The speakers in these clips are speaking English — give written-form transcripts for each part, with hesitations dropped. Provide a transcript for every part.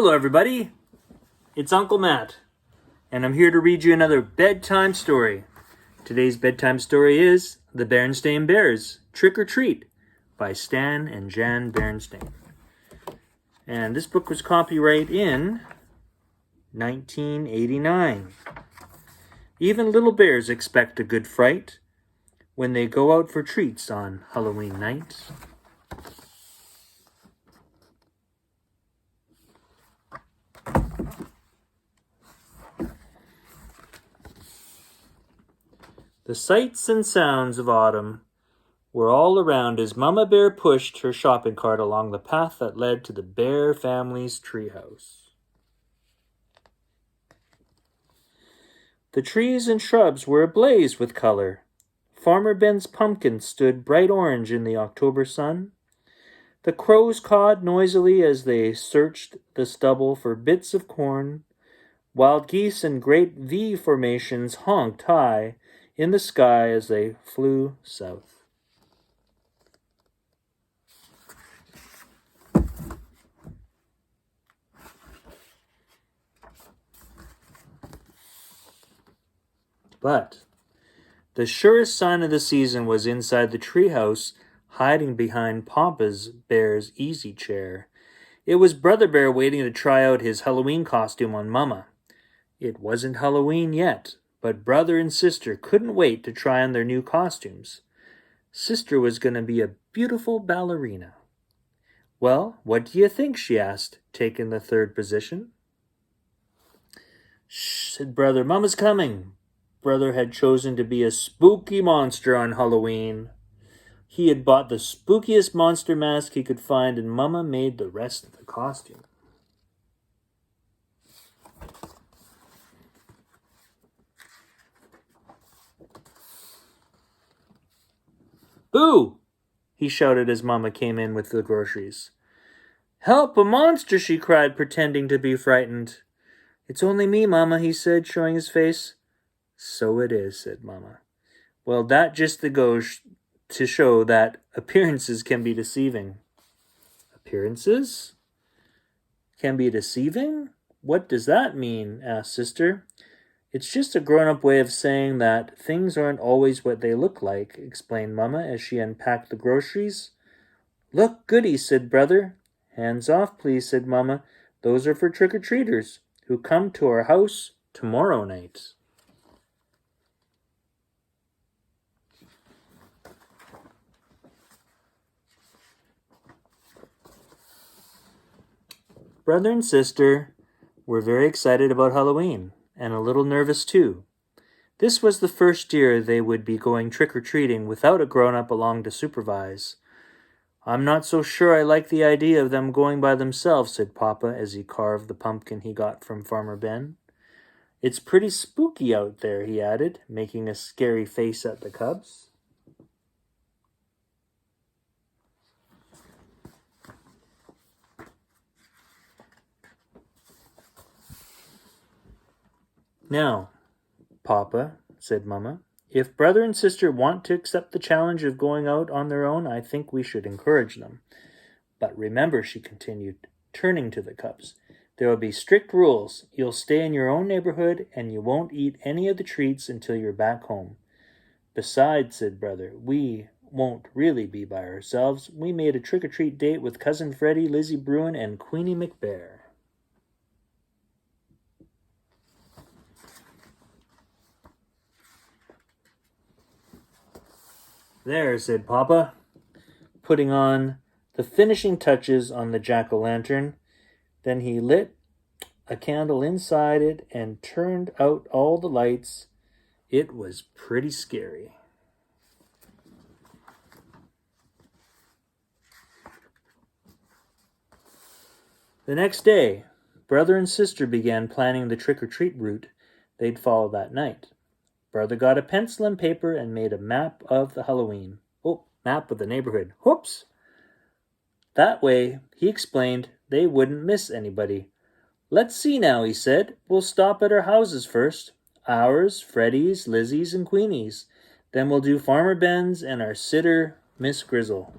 Hello everybody, it's Uncle Matt, and I'm here to read you another bedtime story. Today's bedtime story is The Berenstain Bears, Trick or Treat by Stan and Jan Berenstain. And this book was copyright in 1989. Even little bears expect a good fright when they go out for treats on Halloween night. The sights and sounds of autumn were all around as Mama Bear pushed her shopping cart along the path that led to the Bear family's treehouse. The trees and shrubs were ablaze with color. Farmer Ben's pumpkin stood bright orange in the October sun. The crows cawed noisily as they searched the stubble for bits of corn. Wild geese in great V formations honked high in the sky as they flew south. But the surest sign of the season was inside the treehouse, hiding behind Papa Bear's easy chair. It was Brother Bear waiting to try out his Halloween costume on Mama. It wasn't Halloween yet, but Brother and Sister couldn't wait to try on their new costumes. Sister was going to be a beautiful ballerina. "Well, what do you think?" she asked, taking the third position. "Shh," said Brother. "Mama's coming." Brother had chosen to be a spooky monster on Halloween. He had bought the spookiest monster mask he could find, and Mama made the rest of the costume. "Boo!" he shouted as Mama came in with the groceries. "Help, a monster!" she cried, pretending to be frightened. "It's only me, Mama," he said, showing his face. "So it is," said Mama. "Well, that just goes to show that appearances can be deceiving." "Appearances can be deceiving? What does that mean?" asked Sister. "It's just a grown-up way of saying that things aren't always what they look like," explained Mama as she unpacked the groceries. "Look, goodies," said Brother. "Hands off, please," said Mama. "Those are for trick-or-treaters who come to our house tomorrow night." Brother and Sister were very excited about Halloween, and a little nervous too. This was the first year they would be going trick-or-treating without a grown-up along to supervise. "I'm not so sure I like the idea of them going by themselves," said Papa as he carved the pumpkin he got from Farmer Ben. "It's pretty spooky out there," he added, making a scary face at the cubs. "Now, Papa," said Mama, "if Brother and Sister want to accept the challenge of going out on their own, I think we should encourage them. But remember," she continued, turning to the cubs, "there will be strict rules. You'll stay in your own neighborhood, and you won't eat any of the treats until you're back home." "Besides," said Brother, "we won't really be by ourselves. We made a trick-or-treat date with Cousin Freddie, Lizzie Bruin, and Queenie McBear." "There," said Papa, putting on the finishing touches on the jack-o'-lantern. Then he lit a candle inside it and turned out all the lights. It was pretty scary. The next day, Brother and Sister began planning the trick-or-treat route they'd follow that night. Brother got a pencil and paper and made a map of the map of the neighborhood. Whoops! That way, he explained, they wouldn't miss anybody. "Let's see now," he said. "We'll stop at our houses first. Ours, Freddie's, Lizzie's, and Queenie's. Then we'll do Farmer Ben's and our sitter, Mrs. Grizzle.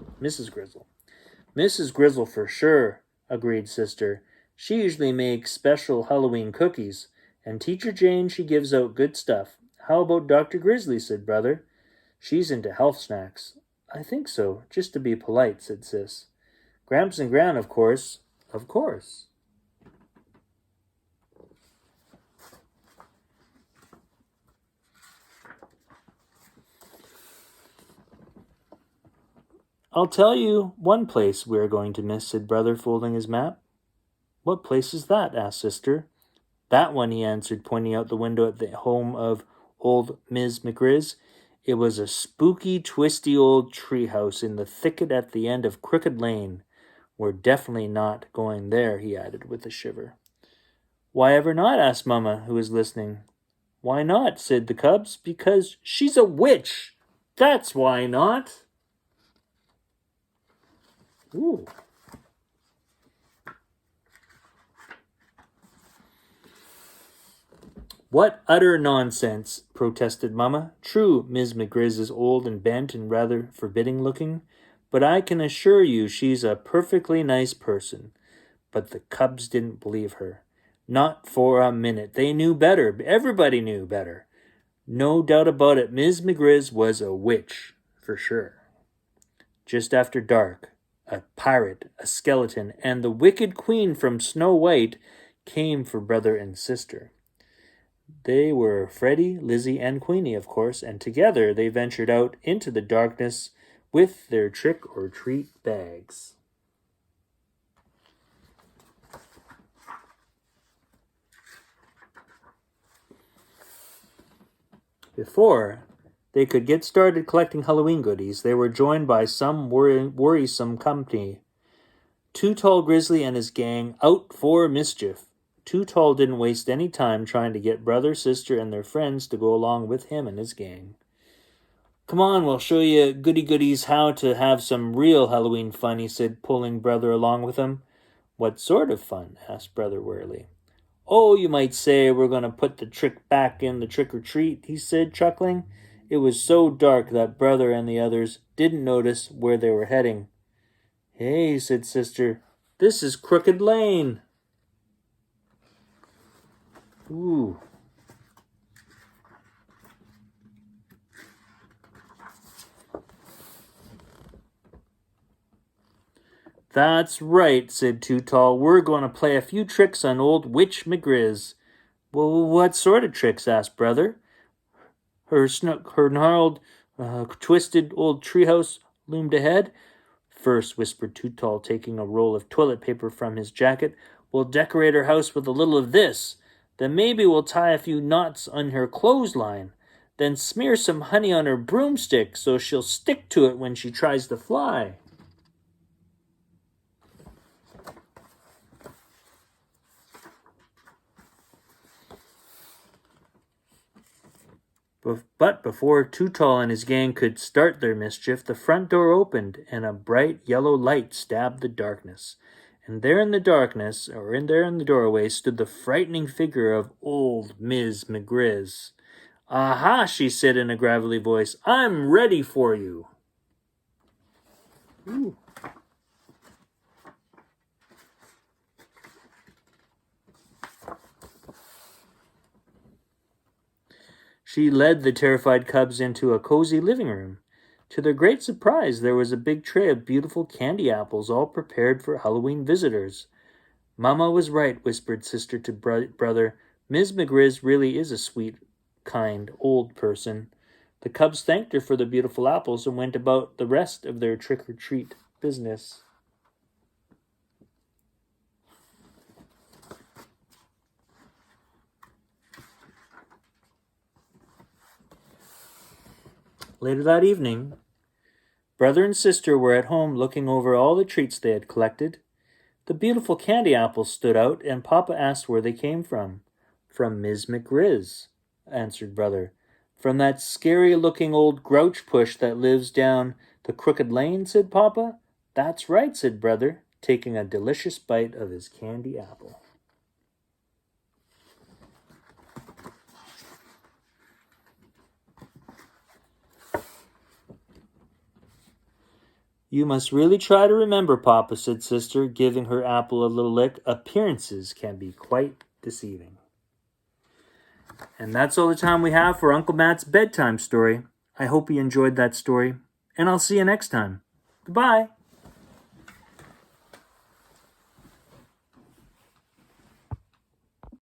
"Mrs. Grizzle for sure," agreed Sister. She usually makes special Halloween cookies, and Teacher Jane, she gives out good stuff. How about Dr. Grizzly, said Brother. She's into health snacks. I think so, just to be polite, said Sis. Gramps and Gran, of course. Of course. I'll tell you one place we are going to miss, said Brother, folding his map. What place is that? Asked Sister. That one, he answered, pointing out the window at the home of old Ms. McGriz. It was a spooky, twisty old treehouse in the thicket at the end of Crooked Lane. We're definitely not going there, he added with a shiver. Why ever not? Asked Mamma, who was listening. Why not? Said the cubs. Because she's a witch. That's why not. Ooh. What utter nonsense, protested Mamma. True, Ms. McGriz is old and bent and rather forbidding looking, but I can assure you she's a perfectly nice person. But the cubs didn't believe her. Not for a minute. They knew better. Everybody knew better. No doubt about it, Ms. McGriz was a witch, for sure. Just after dark, a pirate, a skeleton, and the wicked queen from Snow White came for Brother and Sister. They were Freddie, Lizzie, and Queenie, of course, and together they ventured out into the darkness with their trick-or-treat bags. Before they could get started collecting Halloween goodies, they were joined by some worrisome company. Too Tall Grizzly and his gang out for mischief. Too Tall didn't waste any time trying to get Brother, Sister, and their friends to go along with him and his gang. Come on, we'll show you goody-goodies how to have some real Halloween fun, he said, pulling Brother along with him. What sort of fun? Asked Brother wearily. Oh, you might say we're going to put the trick back in the trick-or-treat, he said, chuckling. It was so dark that Brother and the others didn't notice where they were heading. Hey, said Sister, this is Crooked Lane. Ooh. That's right, said Too Tall. We're going to play a few tricks on old Witch McGriz. Well, what sort of tricks? Asked Brother. Her gnarled, twisted old treehouse loomed ahead. First, whispered Too Tall, taking a roll of toilet paper from his jacket, we'll decorate her house with a little of this. Then maybe we'll tie a few knots on her clothesline. Then smear some honey on her broomstick so she'll stick to it when she tries to fly. But before Too Tall and his gang could start their mischief, the front door opened and a bright yellow light stabbed the darkness. And there in the darkness, or in the doorway, stood the frightening figure of old Ms. McGriz. Aha, she said in a gravelly voice, I'm ready for you. Ooh. She led the terrified cubs into a cozy living room. To their great surprise, there was a big tray of beautiful candy apples, all prepared for Halloween visitors. Mama was right, whispered Sister to Brother. Ms. McGriz really is a sweet, kind, old person. The cubs thanked her for the beautiful apples and went about the rest of their trick-or-treat business. Later that evening, Brother and Sister were at home looking over all the treats they had collected. The beautiful candy apples stood out, and Papa asked where they came from. From Ms. McGriz, answered Brother. From that scary-looking old grouch push that lives down the Crooked Lane, said Papa. That's right, said Brother, taking a delicious bite of his candy apple. You must really try to remember, Papa, said Sister, giving her apple a little lick. Appearances can be quite deceiving. And that's all the time we have for Uncle Matt's bedtime story. I hope you enjoyed that story, and I'll see you next time. Goodbye.